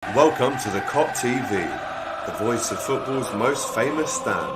Welcome to the Kop TV, the voice of football's most famous stand.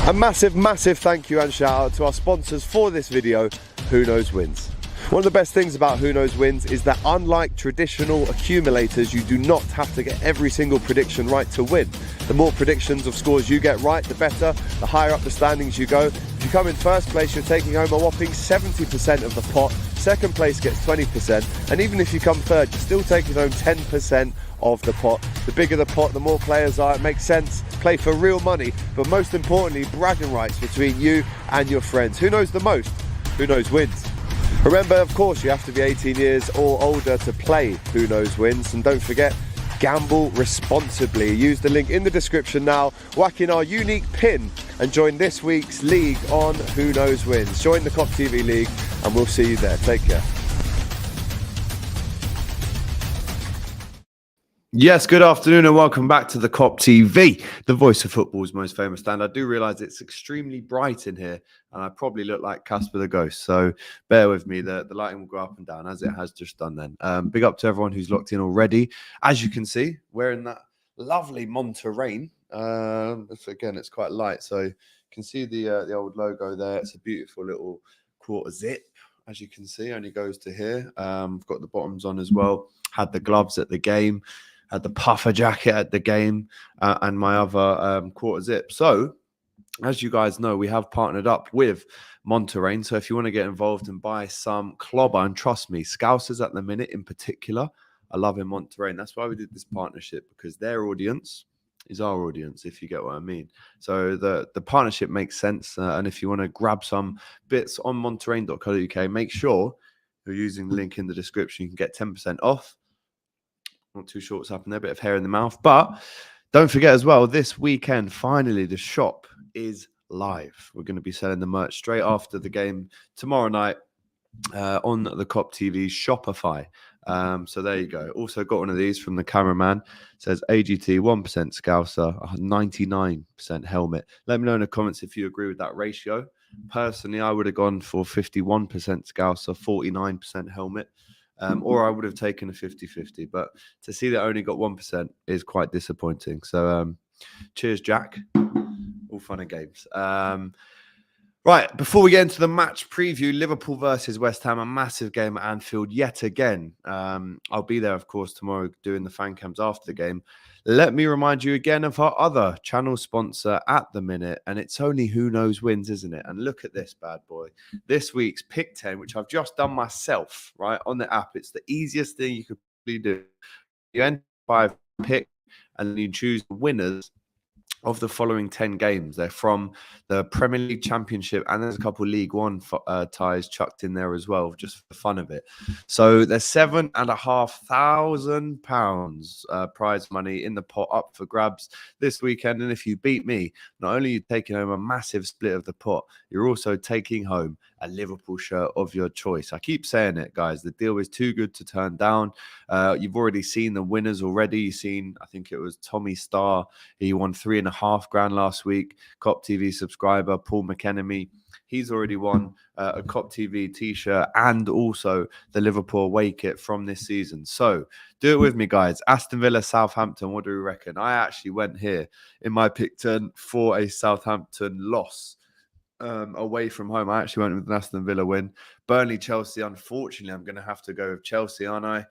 A massive thank you and shout out to our sponsors for this video, Who Knows Wins. One of the best things about Who Knows Wins is that unlike traditional accumulators, you do not have to get every single prediction right to win. The more predictions of scores you get right, the better, the higher up the standings you go. If you come in first place, you're taking home a whopping 70% of the pot. Second place gets 20%, and even if you come third, you're still taking home 10% of the pot. The bigger the pot, the more players are. It makes sense. Play for real money, but most importantly, bragging rights between you and your friends. Who knows the most? Who Knows Wins. Remember, of course, you have to be 18 years or older to play Who Knows Wins. And don't forget, gamble responsibly. Use the link in the description now, whack in our unique pin, and join this week's league on Who Knows Wins. Join the Kop TV League, and we'll see you there. Take care. Yes, good afternoon and welcome back to the Kop TV, the voice of football's most famous stand. I do realise it's extremely bright in here and I probably look like Casper the Ghost, so bear with me. The lighting will go up and down as it has just done then. Big up to everyone who's locked in already. As you can see, we're in that lovely Monterrain. Again, it's quite light, so you can see the old logo there. It's a beautiful little quarter zip, as you can see, only goes to here. I've got the bottoms on as well, had the gloves at the game, had the puffer jacket at the game, and my other quarter zip. So, as you guys know, we have partnered up with Monterrain. So if you want to get involved and buy some clobber, and trust me, Scousers at the minute in particular, I love in Monterrain. That's why we did this partnership, because their audience is our audience, if you get what I mean. So the partnership makes sense. And if you want to grab some bits on monterrain.co.uk, make sure you're using the link in the description. You can get 10% off. Not too sure what's happened there, a bit of hair in the mouth. But don't forget as well, this weekend, finally, the shop is live. We're going to be selling the merch straight after the game tomorrow night on the Kop TV Shopify. So there you go. Also got one of these from the cameraman. It says AGT 1% Scouser, 99% helmet. Let me know in the comments if you agree with that ratio. Personally, I would have gone for 51% Scouser, 49% helmet. Or I would have taken a 50-50, but to see that I only got 1% is quite disappointing. So cheers, Jack. All fun and games. Right, before we get into the match preview, Liverpool versus West Ham, a massive game at Anfield yet again. I'll be there, of course, tomorrow doing the fan cams after the game. Let me remind you again of our other channel sponsor at the minute, and it's only Who Knows Wins, isn't it? And look at this bad boy. This week's Pick 10, which I've just done myself, right, on the app. It's the easiest thing you could do. You enter 5 pick, and then you choose the winners of the following 10 games. They're from the Premier League, Championship, and there's a couple League One ties chucked in there as well, just for the fun of it. So there's £7,500 prize money in the pot up for grabs this weekend. And if you beat me, not only are you taking home a massive split of the pot, you're also taking home a Liverpool shirt of your choice. I keep saying it, guys. The deal is too good to turn down. You've already seen the winners already. You've seen, I think it was Tommy Starr. He won $3,500 last week. Kop TV subscriber Paul McEnemy. He's already won a Kop TV t-shirt and also the Liverpool away kit from this season. So do it with me, guys. Aston Villa, Southampton. What do we reckon? I actually went here in my pick 10 for a Southampton loss. Away from home. I actually went with an Aston Villa win. Burnley, Chelsea. Unfortunately, I'm going to have to go with Chelsea, aren't I?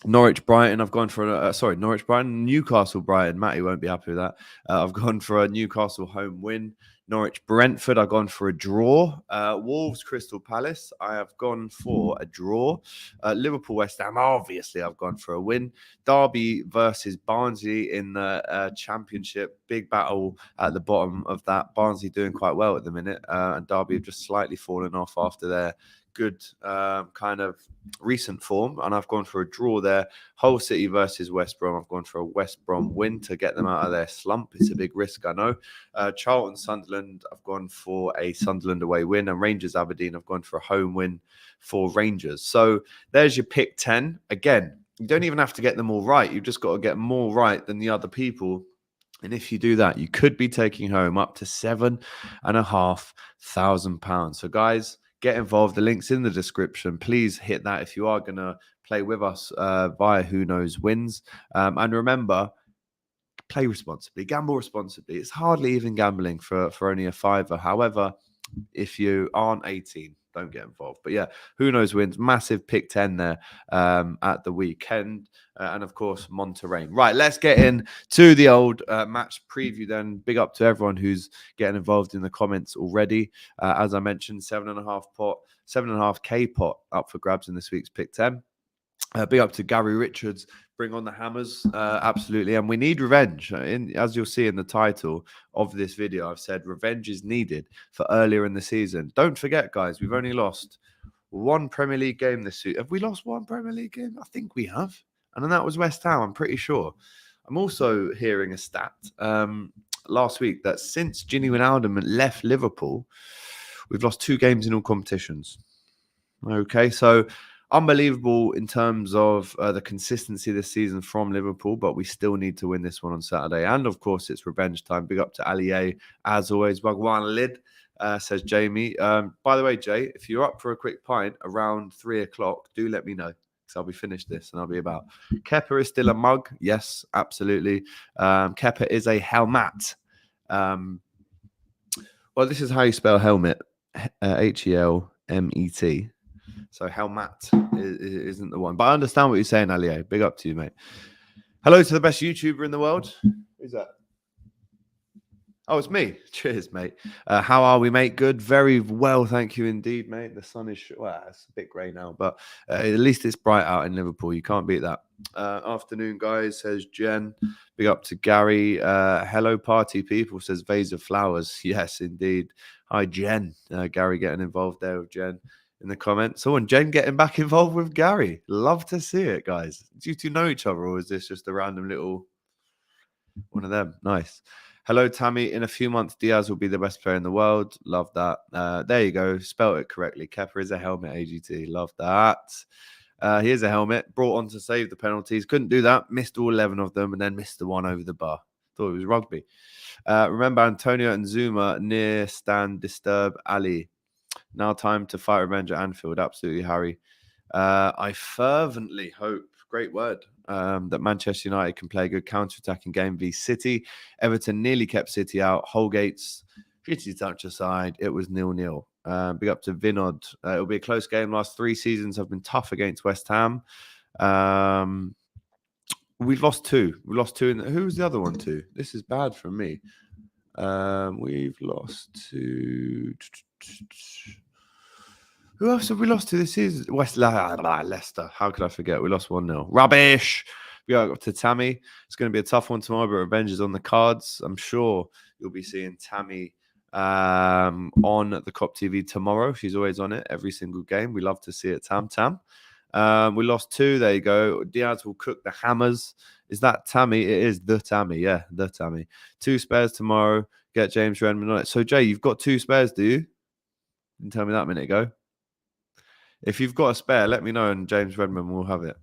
Norwich, Brighton. I've gone for Norwich, Brighton. Newcastle, Brighton. Matty won't be happy with that. I've gone for a Newcastle home win. Norwich, Brentford. I've gone for a draw. Wolves, Crystal Palace. I have gone for a draw. Liverpool, West Ham. Obviously, I've gone for a win. Derby versus Barnsley in the Championship. Big battle at the bottom of that. Barnsley doing quite well at the minute, and Derby have just slightly fallen off after their good kind of recent form, and I've gone for a draw there. Hull City versus West Brom. I've gone for a West Brom win to get them out of their slump. It's a big risk, I know. Charlton, Sunderland. I've gone for a Sunderland away win, and Rangers, Aberdeen. I've gone for a home win for Rangers. So there's your pick 10. Again, you don't even have to get them all right. You've just got to get more right than the other people. And if you do that, you could be taking home up to £7,500. So guys, get involved. The link's in the description. Please hit that if you are going to play with us via Who Knows Wins. And remember, play responsibly, gamble responsibly. It's hardly even gambling for only a fiver. However, if you aren't 18, don't get involved. But yeah, Who Knows Wins, massive pick 10 there at the weekend. And of course, Monterrain. Right, let's get in to the old match preview then. Big up to everyone who's getting involved in the comments already. As I mentioned, 7.5K pot up for grabs in this week's pick 10. Big up to Gary Richards. Bring on the hammers. Absolutely. And we need revenge. As you'll see in the title of this video, I've said revenge is needed for earlier in the season. Don't forget, guys, we've only lost one Premier League game this season. Have we lost one Premier League game? I think we have. And then that was West Ham, I'm pretty sure. I'm also hearing a stat last week that since Gini Wijnaldum left Liverpool, we've lost 2 games in all competitions. Okay, so unbelievable in terms of the consistency this season from Liverpool, but we still need to win this one on Saturday. And of course, it's revenge time. Big up to Ali A, as always. Wagwan Lid, says Jamie. By the way, Jay, if you're up for a quick pint around 3 o'clock, do let me know, because I'll be finished this and I'll be about. Kepa is still a mug. Yes, absolutely. Kepa is a helmet. Well, this is how you spell helmet. Helmet. So helmet isn't the one. But I understand what you're saying, Ali. Big up to you, mate. Hello to the best YouTuber in the world. Who's that? Oh, it's me. Cheers, mate. How are we, mate? Good. Very well, thank you indeed, mate. The sun is, well, it's a bit grey now, but at least it's bright out in Liverpool. You can't beat that. Afternoon, guys, says Jen. Big up to Gary. Hello, party people, says Vase of Flowers. Yes, indeed. Hi, Jen. Gary getting involved there with Jen in the comments. Oh, and Jen getting back involved with Gary. Love to see it, guys. Do you two know each other, or is this just a random little one of them? Nice. Hello, Tammy. In a few months, Diaz will be the best player in the world. Love that. There you go. Spelt it correctly. Kepa is a helmet, AGT. Love that. Here's a helmet. Brought on to save the penalties. Couldn't do that. Missed all 11 of them and then missed the one over the bar. Thought it was rugby. Remember Antonio and Zuma near stand disturb Ali. Now time to fight revenge at Anfield. Absolutely, Harry. I fervently hope, great word, that Manchester United can play a good counter-attacking game v City. Everton nearly kept City out. Holgate's pretty touch aside. It was 0-0. Big up to Vinod. It'll be a close game. Last 3 seasons have been tough against West Ham. We've lost 2. We lost 2. Who was the other one to? This is bad for me. We've lost to... Who else have we lost to this season? Leicester. How could I forget? We lost 1-0. Rubbish. We got up to Tammy. It's going to be a tough one tomorrow, but revenge is on the cards. I'm sure you'll be seeing Tammy on the Kop TV tomorrow. She's always on it every single game. We love to see it. Tam. We lost 2. There you go. Diaz will cook the hammers. Is that Tammy? It is the Tammy. Yeah, the Tammy. 2 spares tomorrow. Get James Redmond on it. So, Jay, you've got 2 spares, do you? Didn't tell me that a minute ago. If you've got a spare, let me know and James Redmond will have it.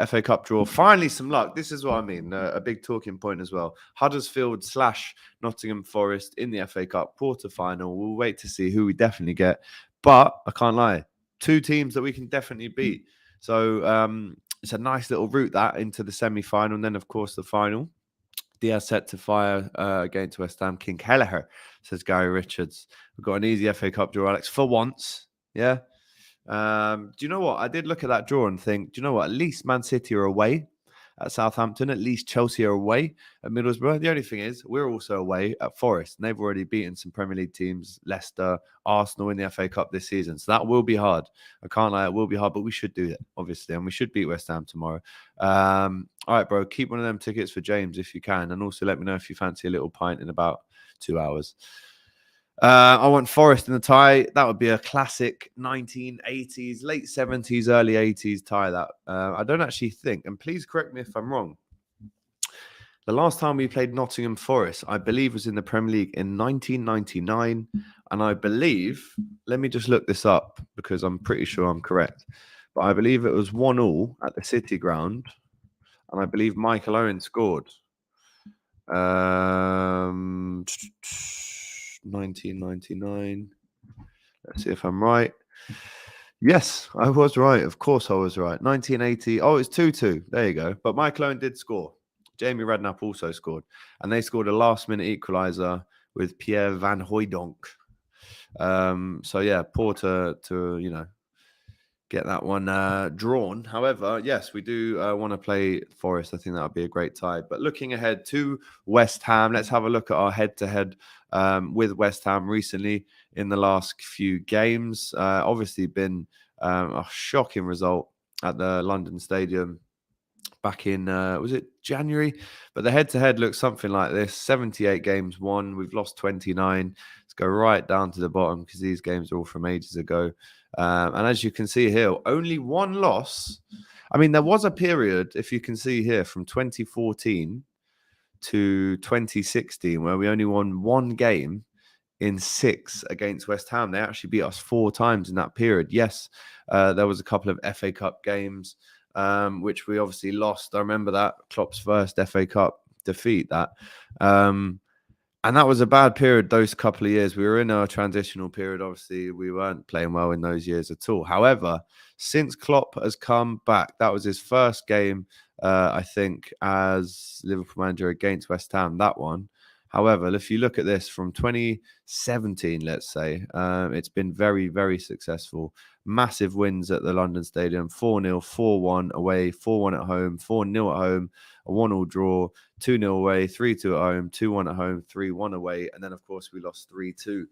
FA Cup draw. Finally, some luck. This is what I mean. A big talking point as well. Huddersfield / Nottingham Forest in the FA Cup quarter-final. We'll wait to see who we definitely get. But I can't lie. 2 teams that we can definitely beat. So it's a nice little route that into the semi-final. And then, of course, the final. Diaz set to fire against West Ham. King Kelleher, says Gary Richards. We've got an easy FA Cup draw, Alex, for once. Yeah. Do you know what? I did look at that draw and think, do you know what? At least Man City are away at Southampton. At least Chelsea are away at Middlesbrough. The only thing is, we're also away at Forest. And they've already beaten some Premier League teams, Leicester, Arsenal in the FA Cup this season. So that will be hard. I can't lie, it will be hard, but we should do it, obviously. And we should beat West Ham tomorrow. All right, bro. Keep one of them tickets for James if you can. And also let me know if you fancy a little pint in about 2 hours. I want Forest in the tie. That would be a classic 1980s, late 70s, early 80s tie. That I don't actually think, and please correct me if I'm wrong. The last time we played Nottingham Forest, I believe, was in the Premier League in 1999, and I believe, let me just look this up because I'm pretty sure I'm correct, but I believe it was 1-1 at the City Ground, and I believe Michael Owen scored. 1999. Let's see if I'm right. Yes, I was right. Of course I was right. 1980. Oh, it's 2-2. There you go. But Michael Owen did score. Jamie Redknapp also scored. And they scored a last-minute equaliser with Pierre Van Hooijdonk. So, yeah, poor to get that one drawn. However, yes, we do want to play Forest. I think that would be a great tie. But looking ahead to West Ham, let's have a look at our head-to-head with West Ham recently in the last few games. Obviously been a shocking result at the London Stadium back in, was it January? But the head-to-head looks something like this. 78 games won. We've lost 29. Let's go right down to the bottom because these games are all from ages ago. And as you can see here, only one loss. I mean, there was a period, if you can see here, from 2014 to 2016 where we only won one game in 6 against West Ham. They actually beat us 4 times in that period. Yes, there was a couple of FA Cup games, which we obviously lost. I remember that, Klopp's first FA Cup defeat, that. And that was a bad period, those couple of years. We were in a transitional period. Obviously, we weren't playing well in those years at all. However, since Klopp has come back, that was his first game, I think, as Liverpool manager against West Ham, that one. However, if you look at this from 2017, let's say, it's been very, very successful. Massive wins at the London Stadium, 4-0, 4-1 away, 4-1 at home, 4-0 at home, a 1-1 draw, 2-0 away, 3-2 at home, 2-1 at home, 3-1 away. And then, of course, we lost 3-2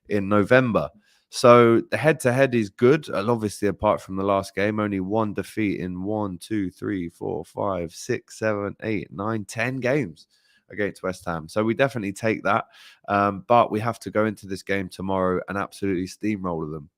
in November. So the head-to-head is good. And obviously, apart from the last game, only one defeat in 1, 2, 3, 4, 5, 6, 7, 8, 9, 10 games against West Ham. So we definitely take that. But we have to go into this game tomorrow and absolutely steamroller them.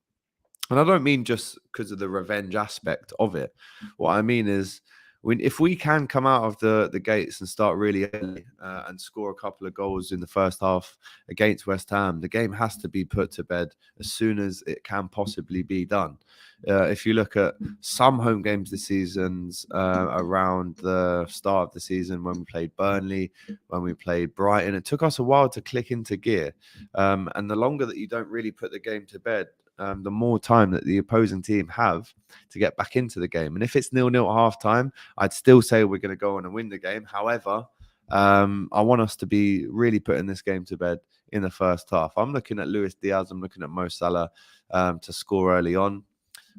And I don't mean just because of the revenge aspect of it. What I mean is, if we can come out of the gates and start really early and score a couple of goals in the first half against West Ham, the game has to be put to bed as soon as it can possibly be done. If you look at some home games this season, around the start of the season, when we played Burnley, when we played Brighton, it took us a while to click into gear. And the longer that you don't really put the game to bed, the more time that the opposing team have to get back into the game. And if it's 0-0 at half time, I'd still say we're going to go on and win the game. However, I want us to be really putting this game to bed in the first half. I'm looking at Luis Diaz. I'm looking at Mo Salah to score early on.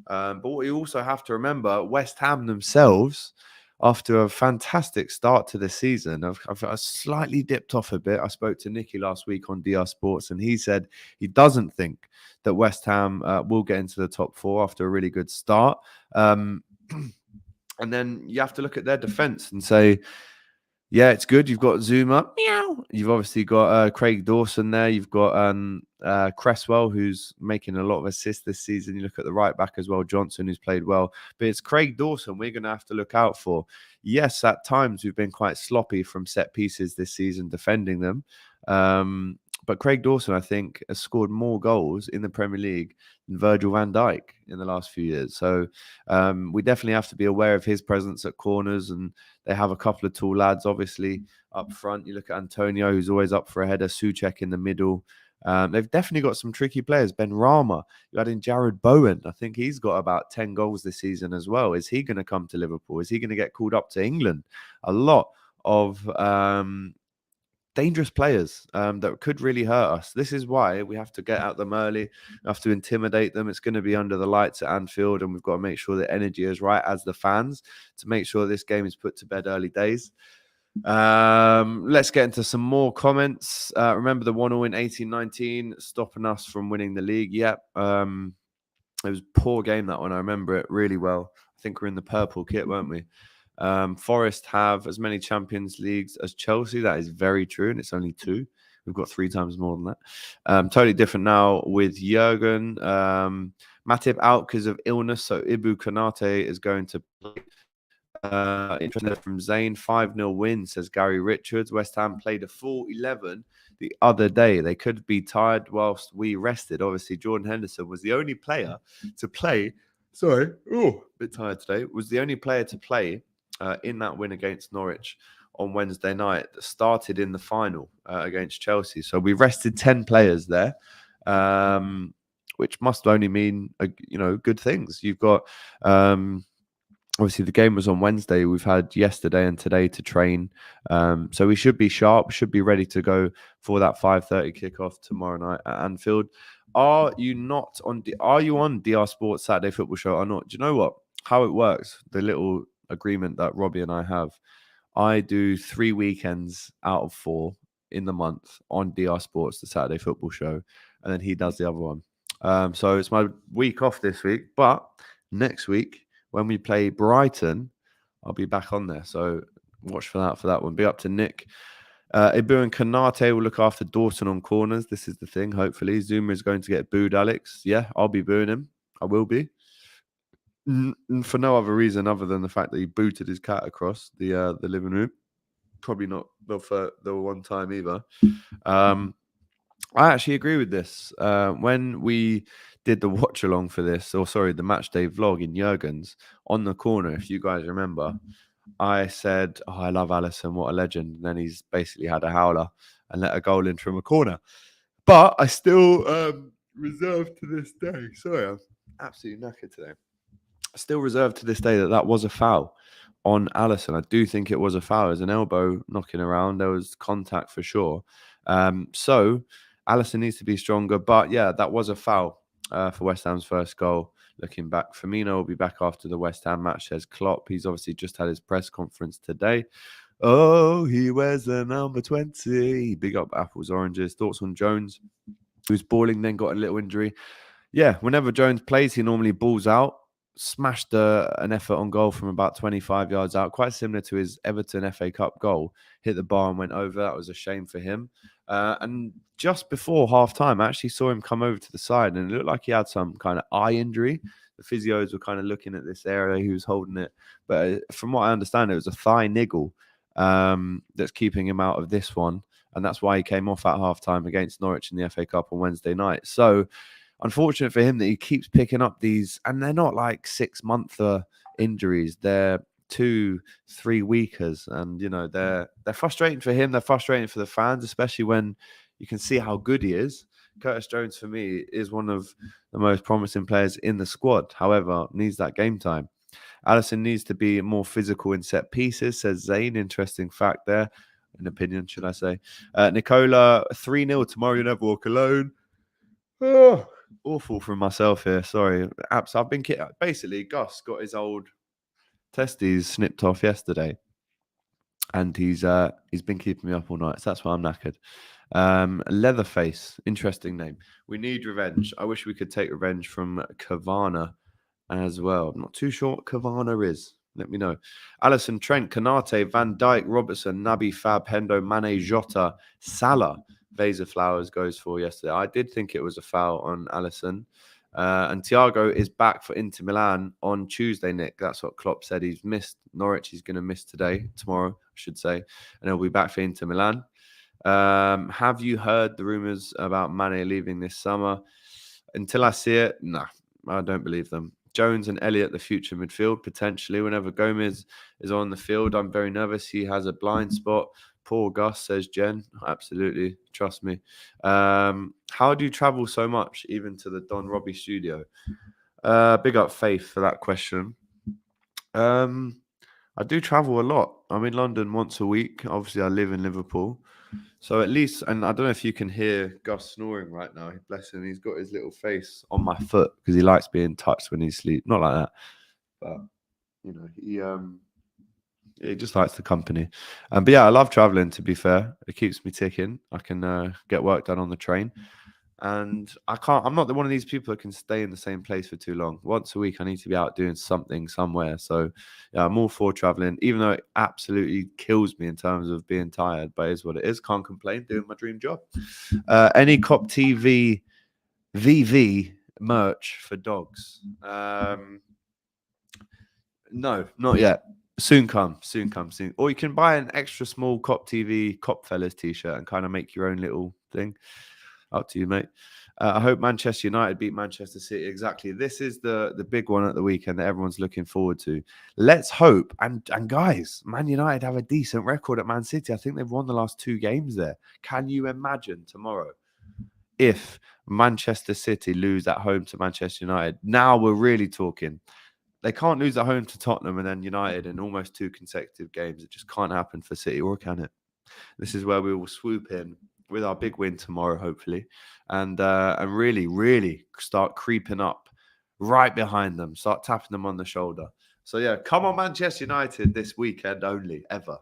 But what you also have to remember, West Ham themselves, after a fantastic start to the season, I've slightly dipped off a bit. I spoke to Nicky last week on DR Sports, and he said he doesn't think that West Ham will get into the top 4 after a really good start. And then you have to look at their defense and say, yeah, it's good. You've got Zuma. Meow. You've obviously got Craig Dawson there. You've got Cresswell, who's making a lot of assists this season. You look at the right back as well, Johnson, who's played well. But it's Craig Dawson we're going to have to look out for. Yes, at times we've been quite sloppy from set pieces this season defending them. But Craig Dawson, I think, has scored more goals in the Premier League than Virgil van Dijk in the last few years. So we definitely have to be aware of his presence at corners. And they have a couple of tall lads, obviously, up front. You look at Antonio, who's always up for a header, Souček in the middle. They've definitely got some tricky players. Ben Rama, you had in Jared Bowen. I think he's got about 10 goals this season as well. Is he going to come to Liverpool? Is he going to get called up to England? A lot of dangerous players that could really hurt us. This is why we have to get at them early. We have to intimidate them. It's going to be under the lights at Anfield, and we've got to make sure the energy is right as the fans to make sure this game is put to bed early days. Let's get into some more comments. Remember the 1-0 in 18-19 stopping us from winning the league? Yep. It was a poor game, that one. I remember it really well. I think we're in the purple kit, weren't we? Forest have as many Champions Leagues as Chelsea. That is very true, and it's only 2. We've got 3 times more than that. Totally different now with Jurgen. Matip out because of illness, so Ibu Konate is going to play. Interesting from Zane. 5-0 win, says Gary Richards. West Ham played a full 11 the other day. They could be tired whilst we rested. Obviously, Jordan Henderson was the only player to play. Sorry, a bit tired today. Was the only player to play in that win against Norwich on Wednesday night that started in the final against Chelsea. So we rested 10 players there. which must only mean good things. You've got obviously the game was on Wednesday. We've had yesterday and today to train, so we should be sharp, should be ready to go for that 5:30 kickoff tomorrow night at Anfield. Are you on DR Sports Saturday Football Show or not? Do you know what? How it works, the little agreement that Robbie and I have, I do 3 weekends out of 4 in the month on DR Sports, the Saturday Football Show, and then he does the other one. So it's my week off this week, but next week when we play Brighton, I'll be back on there. So watch for that one. Be up to Nick. Ibu and Kanate will look after Dawson on corners. This is the thing. Hopefully, Zuma is going to get booed, Alex. Yeah, I'll be booing him. I will be. For no other reason other than the fact that he booted his cat across the living room. Probably not for the one time either. I actually agree with this. When we did the watch along for this, the Matchday vlog in Jurgen's on the corner, if you guys remember, I said, "Oh, I love Alisson, what a legend." And then he's basically had a howler and let a goal in from a corner. But I still reserve to this day. Sorry, I'm absolutely knackered today. I still reserve to this day that was a foul on Alisson. I do think it was a foul. There's an elbow knocking around. There was contact for sure. So Alisson needs to be stronger. But yeah, that was a foul for West Ham's first goal. Looking back, Firmino will be back after the West Ham match, says Klopp. He's obviously just had his press conference today. Oh, he wears the number 20. Big up Apples, Oranges. Thoughts on Jones, who's balling, then got a little injury. Yeah, whenever Jones plays, he normally balls out. Smashed an effort on goal from about 25 yards out, quite similar to his Everton FA Cup goal. Hit the bar and went over. That was a shame for him. And just before half-time, I actually saw him come over to the side, and it looked like he had some kind of eye injury. The physios were kind of looking at this area. He was holding it. But from what I understand, it was a thigh niggle that's keeping him out of this one. And that's why he came off at half-time against Norwich in the FA Cup on Wednesday night. So unfortunate for him that he keeps picking up these, and they're not like 6-month injuries. They're 2-3 weekers, and they're frustrating for him. They're frustrating for the fans, especially when you can see how good he is. Curtis Jones, for me, is one of the most promising players in the squad. However, needs that game time. Alisson needs to be more physical in set pieces, says Zane. Interesting fact there, an opinion, should I say. Nicola, 3-0 tomorrow. You never walk alone. Oh, awful from myself here. Sorry. I've been basically, Gus got his old testes snipped off yesterday, and he's been keeping me up all night. So that's why I'm knackered. Leatherface, interesting name. We need revenge. I wish we could take revenge from Cavana as well. I'm not too sure what Cavana is. Let me know. Alisson, Trent, Kanate, Van Dijk, Robertson, Naby, Fab, Hendo, Mane, Jota, Salah. Vase of Flowers goes for yesterday. I did think it was a foul on Alisson. And Thiago is back for Inter Milan on Tuesday, Nick. That's what Klopp said. He's missed Norwich. He's going to miss tomorrow, I should say. And he'll be back for Inter Milan. Have you heard the rumours about Mane leaving this summer? Until I see it, nah, I don't believe them. Jones and Elliott, the future midfield, potentially. Whenever Gomez is on the field, I'm very nervous. He has a blind spot. Poor Gus, says Jen. Absolutely. Trust me. How do you travel so much, even to the Don Robbie studio? Big up Faith for that question. I do travel a lot. I'm in London once a week. Obviously, I live in Liverpool. So at least, and I don't know if you can hear Gus snoring right now. Bless him. He's got his little face on my foot because he likes being touched when he sleeps. Not like that. But, he just likes the company. But yeah, I love traveling, to be fair. It keeps me ticking. I can get work done on the train. And I'm not one of these people that can stay in the same place for too long. Once a week, I need to be out doing something somewhere. So yeah, I'm all for traveling, even though it absolutely kills me in terms of being tired, but it is what it is. Can't complain, doing my dream job. Any Kop TV VV merch for dogs? No, not yet. Soon come. Or you can buy an extra small Kop TV Kop Fellas t-shirt and kind of make your own little thing. Up to you, mate. I hope Manchester United beat Manchester City. Exactly. This is the big one at the weekend that everyone's looking forward to. Let's hope. And guys, Man United have a decent record at Man City. I think they've won the last 2 games there. Can you imagine tomorrow if Manchester City lose at home to Manchester United, now we're really talking. They can't lose at home to Tottenham and then United in almost 2 consecutive games. It just can't happen for City, or can it? This is where we will swoop in with our big win tomorrow, hopefully, and really, really start creeping up right behind them, start tapping them on the shoulder. So yeah, come on Manchester United this weekend only, ever.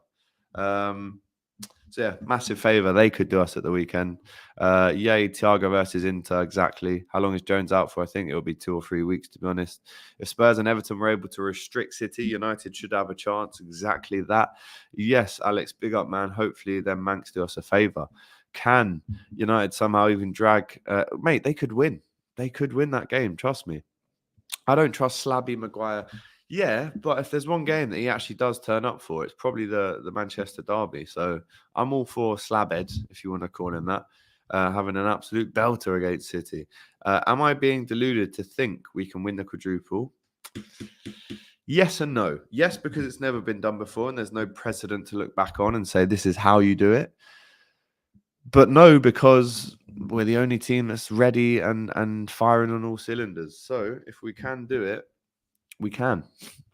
So yeah, massive favour. They could do us at the weekend. Yay, Thiago versus Inter, exactly. How long is Jones out for? I think it'll be 2 or 3 weeks, to be honest. If Spurs and Everton were able to restrict City, United should have a chance. Exactly that. Yes, Alex, big up, man. Hopefully them Mancs do us a favour. Can United somehow even drag... mate, they could win. They could win that game, trust me. I don't trust Slabby Maguire. Yeah, but if there's one game that he actually does turn up for, it's probably the Manchester derby. So I'm all for Slabhead, if you want to call him that, having an absolute belter against City. Am I being deluded to think we can win the quadruple? Yes and no. Yes, because it's never been done before and there's no precedent to look back on and say this is how you do it. But no, because we're the only team that's ready and firing on all cylinders. So if we can do it, we can.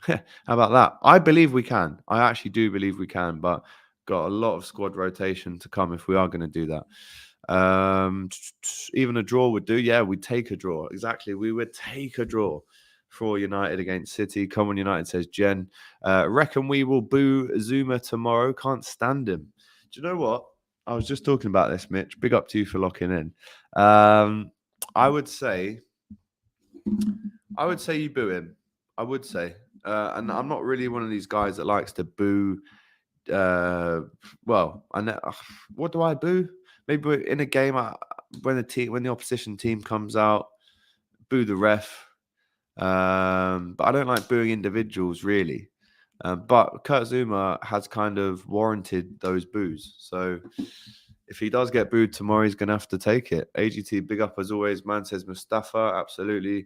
How about that? I believe we can. I actually do believe we can, but got a lot of squad rotation to come if we are going to do that. Even a draw would do. Yeah, we'd take a draw. Exactly. We would take a draw for United against City. Come on, United, says Jen. Reckon we will boo Zuma tomorrow. Can't stand him. Do you know what? I was just talking about this, Mitch. Big up to you for locking in. I would say you boo him. I would say. And I'm not really one of these guys that likes to boo. Well, I know. What do I boo? Maybe in a game when the opposition team comes out, boo the ref. But I don't like booing individuals really. But Kurt Zuma has kind of warranted those boos. So if he does get booed tomorrow, he's going to have to take it. AGT, big up as always, man, says Mustafa. Absolutely.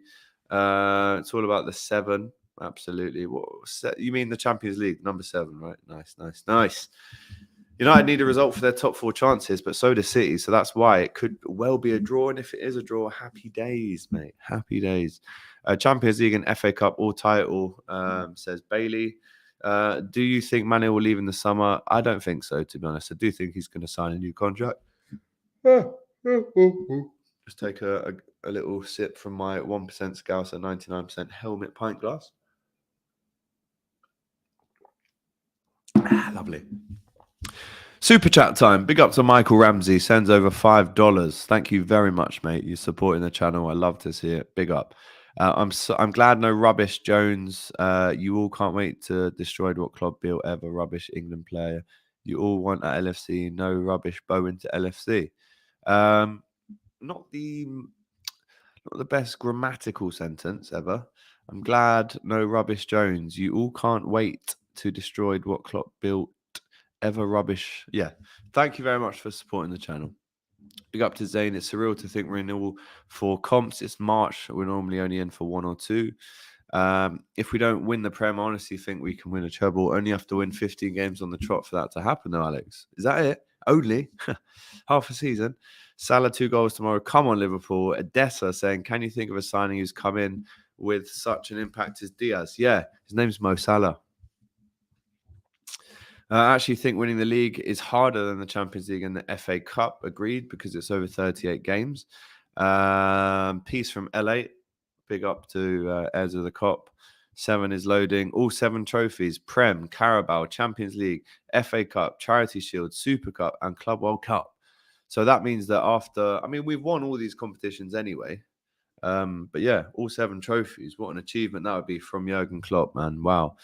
It's all about the 7. Absolutely. You mean the Champions League, number 7, right? Nice. United need a result for their top 4 chances, but so does City. So that's why it could well be a draw. And if it is a draw, happy days, mate. Happy days. Champions League and FA Cup all title, says Bailey. Do you think Mane will leave in the summer? I don't think so, to be honest. I do think he's going to sign a new contract. Just take a little sip from my 1% Scouser 99% helmet pint glass. Lovely. Super chat time. Big up to Michael Ramsey. Sends over $5. Thank you very much, mate. You're supporting the channel. I love to see it. Big up. I'm glad no rubbish Jones. You all can't wait to destroy what club built ever. Rubbish England player. You all want at LFC. No rubbish Bowen to LFC. Not the best grammatical sentence ever. I'm glad no rubbish Jones. You all can't wait to destroy what Klopp built ever. Rubbish. Yeah. Thank you very much for supporting the channel. Big up to Zane. It's surreal to think we're in all 4 comps. It's March. We're normally only in for 1 or 2. If we don't win the Prem, I honestly think we can win a treble. Only have to win 15 games on the trot for that to happen, though, Alex. Is that it? Only half a season. Salah 2 goals tomorrow. Come on, Liverpool. Edessa saying, can you think of a signing who's come in with such an impact as Diaz? Yeah, his name's Mo Salah. I actually think winning the league is harder than the Champions League and the FA Cup. Agreed, because it's over 38 games. Peace from LA. Big up to heirs of the Kop. 7 is loading. All 7 trophies. Prem, Carabao, Champions League, FA Cup, Charity Shield, Super Cup, and Club World Cup. So that means that we've won all these competitions anyway. But yeah, all 7 trophies. What an achievement that would be from Jurgen Klopp, man. Wow.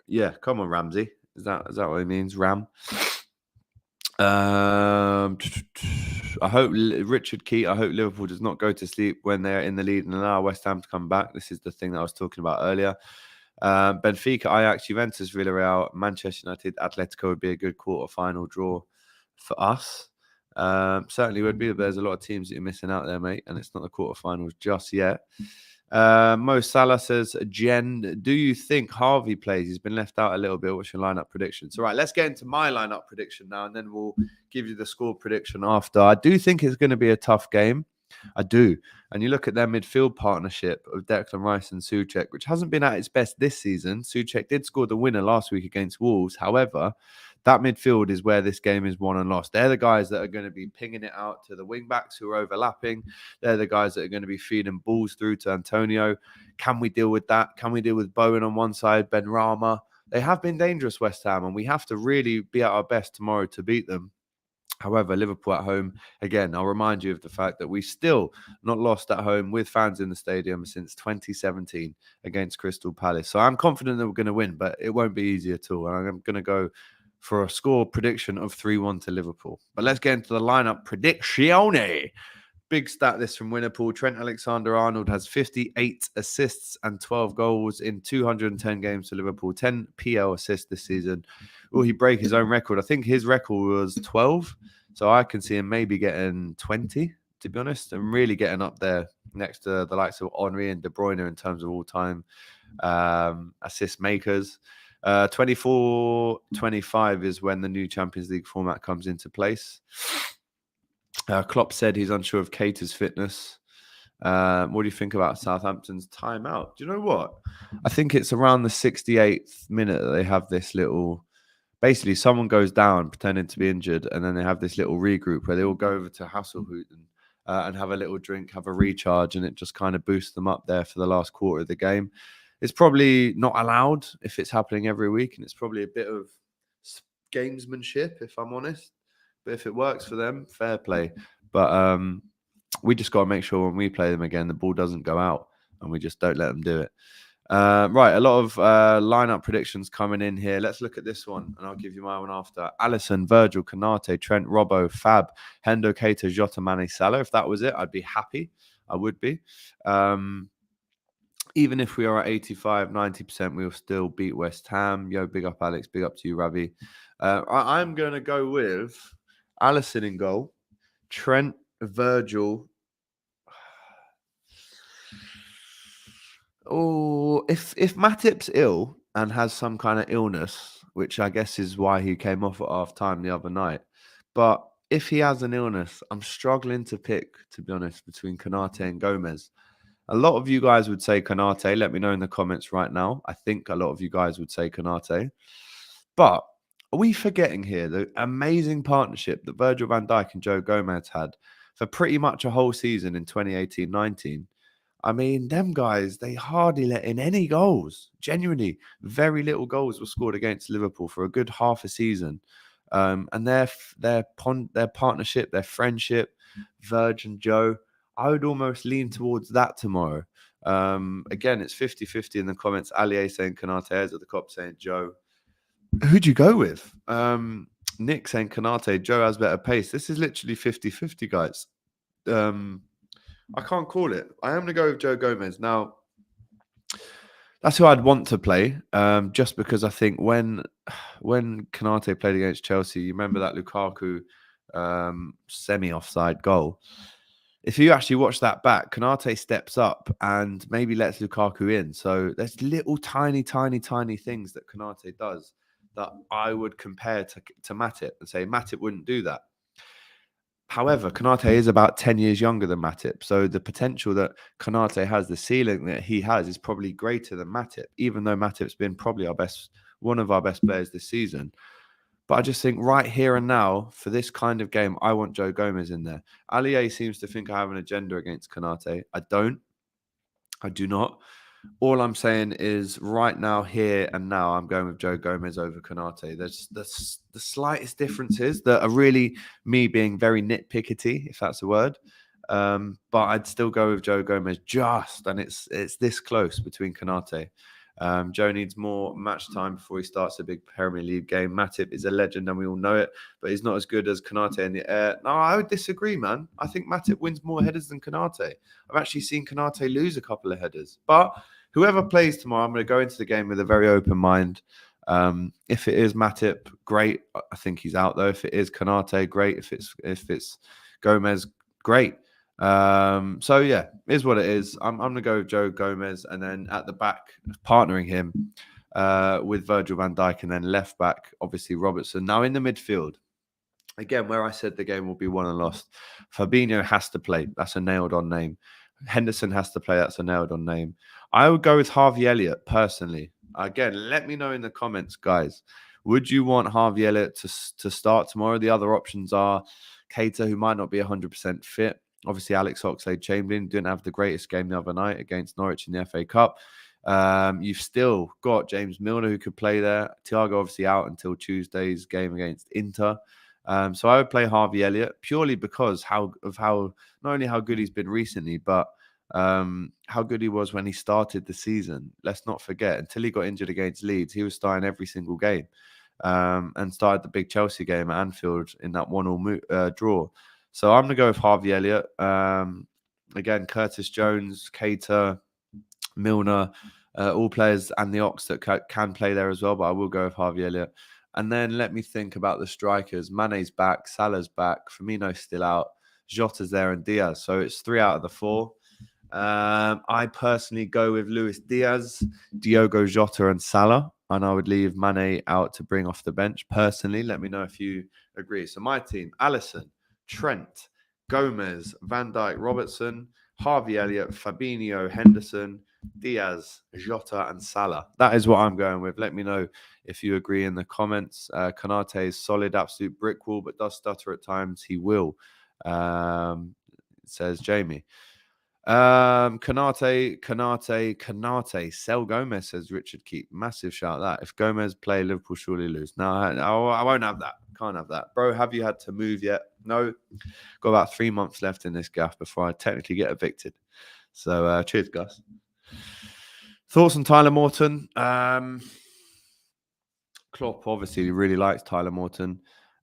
Yeah, come on, Ramsey. Is that what it means? Ram. I hope Richard Key. I hope Liverpool does not go to sleep when they're in the lead and allow West Ham to come back. This is the thing that I was talking about earlier. Benfica, Ajax, Juventus, Villarreal, Manchester United, Atletico would be a good quarter-final draw for us. Certainly would be. But there's a lot of teams that you're missing out there, mate, and it's not the quarterfinals just yet. Mo Salah says, Jen, do you think Harvey plays? He's been left out a little bit. What's your lineup prediction? So, right, let's get into my lineup prediction now, and then we'll give you the score prediction after. I do think it's going to be a tough game. I do. And you look at their midfield partnership of Declan Rice and Souček, which hasn't been at its best this season. Souček did score the winner last week against Wolves. However, that midfield is where this game is won and lost. They're the guys that are going to be pinging it out to the wing-backs who are overlapping. They're the guys that are going to be feeding balls through to Antonio. Can we deal with that? Can we deal with Bowen on one side, Ben Rama? They have been dangerous, West Ham, and we have to really be at our best tomorrow to beat them. However, Liverpool at home, again, I'll remind you of the fact that we still not lost at home with fans in the stadium since 2017 against Crystal Palace. So I'm confident that we're going to win, but it won't be easy at all. And I'm going to go for a score prediction of 3-1 to Liverpool. But let's get into the lineup prediction. Big stat list from Liverpool. Trent Alexander-Arnold has 58 assists and 12 goals in 210 games for Liverpool. 10 PL assists this season. Will he break his own record? I think his record was 12. So I can see him maybe getting 20, to be honest, and really getting up there next to the likes of Henry and De Bruyne in terms of all-time assist makers. 24-25 is when the new Champions League format comes into place. Klopp said he's unsure of Keita's fitness. What do you think about Southampton's timeout? Do you know what? I think it's around the 68th minute that they have this little... Basically, someone goes down pretending to be injured, and then they have this little regroup where they all go over to Hasselhouten and have a little drink, have a recharge, and it just kind of boosts them up there for the last quarter of the game. It's probably not allowed if it's happening every week, and it's probably a bit of gamesmanship, if I'm honest. But if it works for them, fair play. But we just got to make sure when we play them again, the ball doesn't go out, and we just don't let them do it. Right, a lot of lineup predictions coming in here. Let's look at this one, and I'll give you my one after. Alisson, Virgil, Konate, Trent, Robbo, Fab, Hendo, Keita, Jota, Mane, Salah. If that was it, I'd be happy. I would be. Even if we are at 85, 90%, we'll still beat West Ham. Yo, big up, Alex. Big up to you, Ravi. I'm going to go with Alisson in goal, Trent, Virgil. Oh, if Matip's ill and has some kind of illness, which I guess is why he came off at half-time the other night, but if he has an illness, I'm struggling to pick, to be honest, between Konate and Gomez. A lot of you guys would say Konate. Let me know in the comments right now. I think a lot of you guys would say Konate. But are we forgetting here the amazing partnership that Virgil van Dijk and Joe Gomez had for pretty much a whole season in 2018-19? I mean, them guys, they hardly let in any goals. Genuinely, very little goals were scored against Liverpool for a good half a season. And their partnership, their friendship, Virg and Joe, I would almost lean towards that tomorrow. Again, it's 50-50 in the comments. Alié saying Konate, at the Kop saying Joe. Who'd you go with? Nick saying Konate, Joe has better pace. This is literally 50-50, guys. I can't call it. I am going to go with Joe Gomez. Now, that's who I'd want to play, just because I think when Konate played against Chelsea, you remember that Lukaku semi-offside goal. If you actually watch that back, Konate steps up and maybe lets Lukaku in. So there's little tiny things that Konate does that I would compare to Matip and say Matip wouldn't do that. However, Konate is about 10 years younger than Matip. So the potential that Konate has, the ceiling that he has, is probably greater than Matip, even though Matip's been probably one of our best players this season. But I just think right here and now, for this kind of game, I want Joe Gomez in there. Alié seems to think I have an agenda against Konate. I don't. I do not. All I'm saying is right now, here and now, I'm going with Joe Gomez over Konate. There's the slightest differences that are really me being very nitpickety, if that's a word. But I'd still go with Joe Gomez and it's this close between Konate. Joe needs more match time before he starts a big Premier League game. Matip is a legend and we all know it, but he's not as good as Konate in the air. No, I would disagree, man. I think Matip wins more headers than Konate. I've actually seen Konate lose a couple of headers. But whoever plays tomorrow, I'm going to go into the game with a very open mind. If it is Matip, great. I think he's out though. If it is Konate, great. If it's Gomez, great. So yeah, is what it is. I'm going to go with Joe Gomez, and then at the back, partnering him with Virgil van Dijk, and then left back, obviously Robertson. Now in the midfield, again, where I said the game will be won and lost, Fabinho has to play. That's a nailed-on name. Henderson has to play. That's a nailed-on name. I would go with Harvey Elliott, personally. Again, let me know in the comments, guys. Would you want Harvey Elliott to start tomorrow? The other options are Keita, who might not be 100% fit. Obviously, Alex Oxlade-Chamberlain didn't have the greatest game the other night against Norwich in the FA Cup. You've still got James Milner, who could play there. Thiago obviously out until Tuesday's game against Inter. So I would play Harvey Elliott purely because how not only how good he's been recently, but how good he was when he started the season. Let's not forget, until he got injured against Leeds, he was starting every single game, and started the big Chelsea game at Anfield in that 1-1 draw. So I'm going to go with Harvey Elliott. Again, Curtis Jones, Keita, Milner, all players, and the Ox that can play there as well, but I will go with Harvey Elliott. And then let me think about the strikers. Mane's back, Salah's back, Firmino's still out, Jota's there, and Diaz. So it's 3 out of the 4. I personally go with Luis Diaz, Diogo Jota, and Salah, and I would leave Mane out to bring off the bench. Personally, let me know if you agree. So my team: Alisson, Trent, Gomez, Van Dijk, Robertson, Harvey Elliott, Fabinho, Henderson, Diaz, Jota, and Salah. That is what I'm going with. Let me know if you agree in the comments. Konate is solid, absolute brick wall, but does stutter at times. He will, says Jamie. Konate, sell Gomez, says Richard Keep. Massive shout that. If Gomez play, Liverpool surely lose. No, I won't have that. Can't have that. Bro, have you had to move yet? No. Got about 3 months left in this gaff before I technically get evicted. So cheers, Gus. Thoughts on Tyler Morton? Klopp obviously really likes Tyler Morton.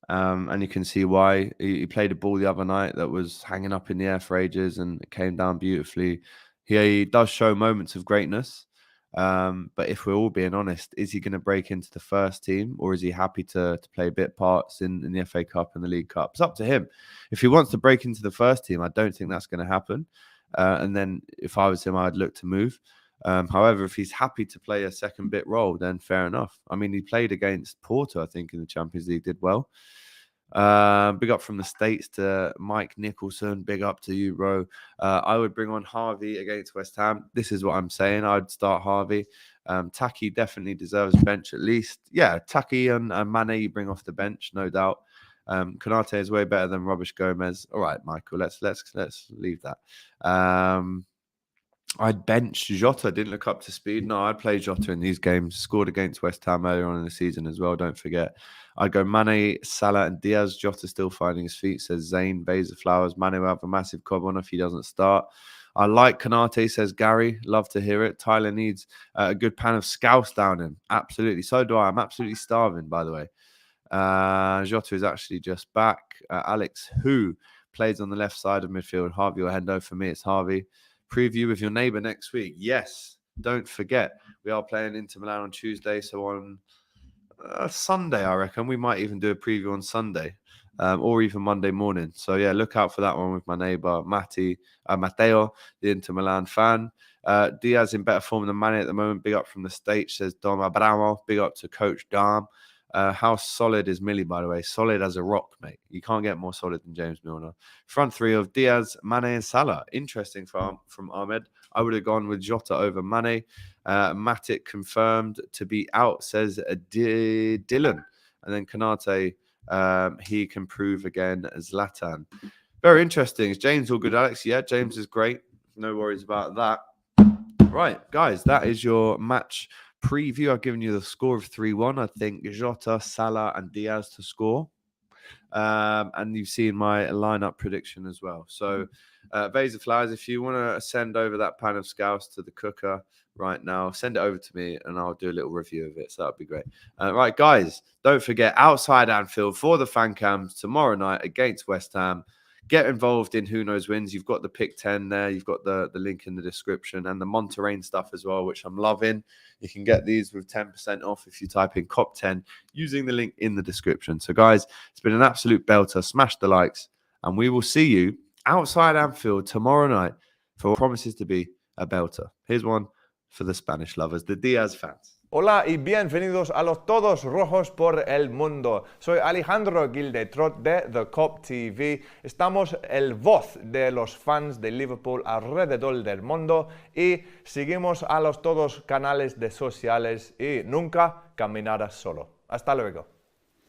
And you can see why. He played a ball the other night that was hanging up in the air for ages, and it came down beautifully. He does show moments of greatness. But if we're all being honest, is he going to break into the first team, or is he happy to play bit parts in the FA Cup and the League Cup? It's up to him. If he wants to break into the first team, I don't think that's going to happen. And then if I was him, I'd look to move. However, if he's happy to play a second bit role, then fair enough. I mean, he played against Porto, I think, in the Champions League, did well. Big up from the States to Mike Nicholson. Big up to you, bro. I would bring on Harvey against West Ham. This is what I'm saying. I'd start Harvey. Taki definitely deserves a bench at least. Yeah, Taki and Mane you bring off the bench, no doubt. Konate is way better than Rubbish Gomez. All right, Michael, let's leave that. I'd bench Jota. Didn't look up to speed. No, I'd play Jota in these games. Scored against West Ham earlier on in the season as well. Don't forget. I'd go Mane, Salah, and Diaz. Jota still finding his feet, says Zane. Bays of Flowers. Mane will have a massive cob on if he doesn't start. I like Konate, says Gary. Love to hear it. Tyler needs a good pan of scouse down him. Absolutely. So do I. I'm absolutely starving, by the way. Jota is actually just back. Alex, who plays on the left side of midfield? Harvey or Hendo? For me, it's Harvey. Preview with your neighbour next week. Yes, don't forget. We are playing Inter Milan on Tuesday, so on Sunday, I reckon. We might even do a preview on Sunday, or even Monday morning. So, yeah, look out for that one with my neighbour, Matteo, the Inter Milan fan. Diaz in better form than Mane at the moment. Big up from the States, says Dom Abramo. Big up to Coach Dom. How solid is Millie, by the way? Solid as a rock, mate. You can't get more solid than James Milner. Front three of Diaz, Mane, and Salah. Interesting from Ahmed. I would have gone with Jota over Mane. Matic confirmed to be out, says Dylan. And then Konate, he can prove again Zlatan. Very interesting. Is James all good, Alex? Yeah, James is great. No worries about that. Right, guys, that is your match preview. I've given you the score of 3-1. I think Jota, Salah, and Diaz to score. And you've seen my lineup prediction as well. So, Vase of Flowers, if you want to send over that pan of scouse to the cooker right now, send it over to me and I'll do a little review of it. So that'd be great. Right, guys, don't forget, outside Anfield for the fan cams tomorrow night against West Ham. Get involved in Who Knows Wins. You've got the pick 10 there. You've got the link in the description and the Monterrain stuff as well, which I'm loving. You can get these with 10% off if you type in Kop 10 using the link in the description. So, guys, it's been an absolute belter. Smash the likes, and we will see you outside Anfield tomorrow night for what promises to be a belter. Here's one for the Spanish lovers, the Diaz fans. Hola y bienvenidos a los todos rojos por el mundo. Soy Alejandro Gildetrot de The Kop TV. Estamos el voz de los fans de Liverpool alrededor del mundo y seguimos a los todos canales de sociales y nunca caminarás solo. Hasta luego.